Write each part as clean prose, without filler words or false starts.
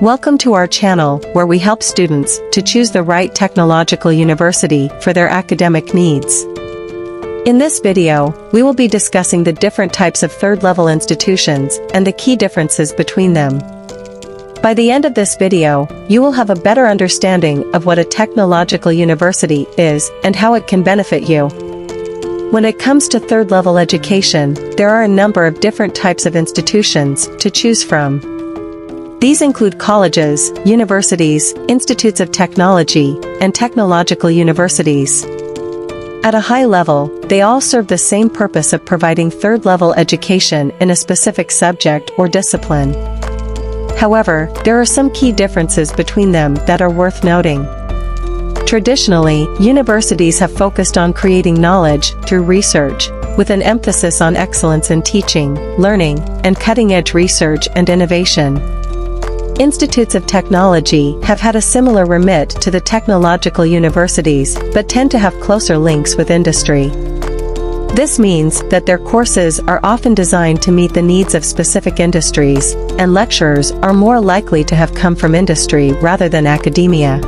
Welcome to our channel, where we help students to choose the right technological university for their academic needs. In this video, we will be discussing the different types of third-level institutions and the key differences between them. By the end of this video, you will have a better understanding of what a technological university is and how it can benefit you. When it comes to third-level education, there are a number of different types of institutions to choose from. These include colleges, universities, institutes of technology, and technological universities. At a high level, they all serve the same purpose of providing third-level education in a specific subject or discipline. However, there are some key differences between them that are worth noting. Traditionally, universities have focused on creating knowledge through research, with an emphasis on excellence in teaching, learning, and cutting-edge research and innovation. Institutes of technology have had a similar remit to the technological universities, but tend to have closer links with industry. This means that their courses are often designed to meet the needs of specific industries, and lecturers are more likely to have come from industry rather than academia.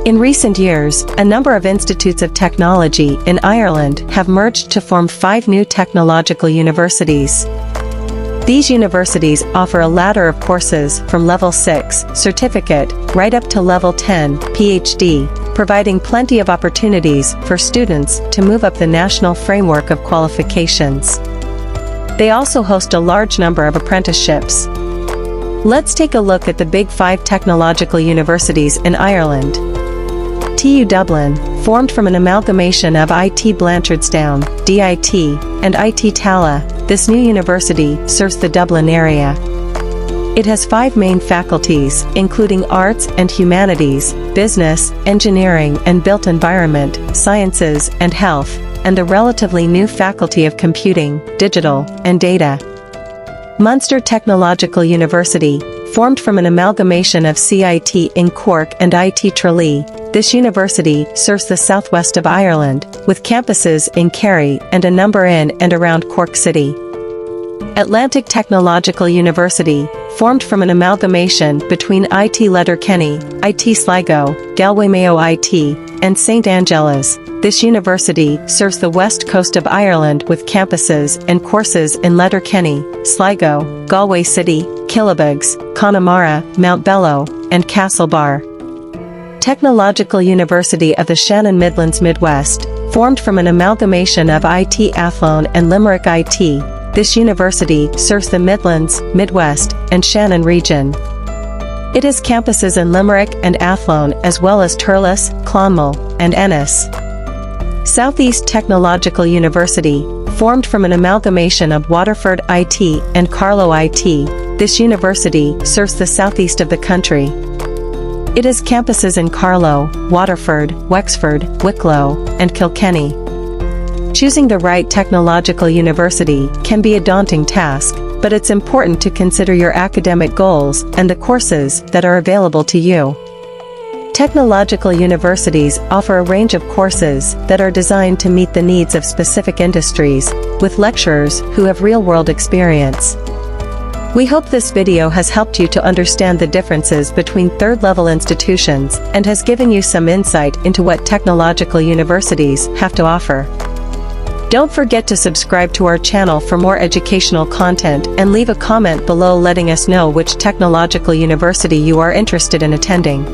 In recent years, a number of institutes of technology in Ireland have merged to form 5 new technological universities. These universities offer a ladder of courses from Level 6, Certificate, right up to Level 10, PhD, providing plenty of opportunities for students to move up the national framework of qualifications. They also host a large number of apprenticeships. Let's take a look at the Big 5 technological universities in Ireland. TU Dublin, formed from an amalgamation of IT Blanchardstown, DIT, and IT Tallaght, this new university serves the Dublin area. It has 5 main faculties, including Arts and Humanities, Business, Engineering and Built Environment, Sciences and Health, and the relatively new Faculty of Computing, Digital, and Data. Munster Technological University, formed from an amalgamation of CIT in Cork and IT Tralee, this university serves the southwest of Ireland, with campuses in Kerry and a number in and around Cork City. Atlantic Technological University, formed from an amalgamation between IT Letterkenny, IT Sligo, Galway Mayo IT, and St. Angela's, this university serves the west coast of Ireland with campuses and courses in Letterkenny, Sligo, Galway City, Killybegs, Connemara, Mountbellow, and Castlebar. Technological University of the Shannon Midlands Midwest, formed from an amalgamation of IT Athlone and Limerick IT, this university serves the Midlands, Midwest, and Shannon region. It has campuses in Limerick and Athlone as well as Turles, Clonmel, and Ennis. Southeast Technological University, formed from an amalgamation of Waterford IT and Carlow IT, this university serves the southeast of the country. It has campuses in Carlow, Waterford, Wexford, Wicklow, and Kilkenny. Choosing the right technological university can be a daunting task, but it's important to consider your academic goals and the courses that are available to you. Technological universities offer a range of courses that are designed to meet the needs of specific industries, with lecturers who have real-world experience. We hope this video has helped you to understand the differences between third-level institutions and has given you some insight into what technological universities have to offer. Don't forget to subscribe to our channel for more educational content and leave a comment below letting us know which technological university you are interested in attending.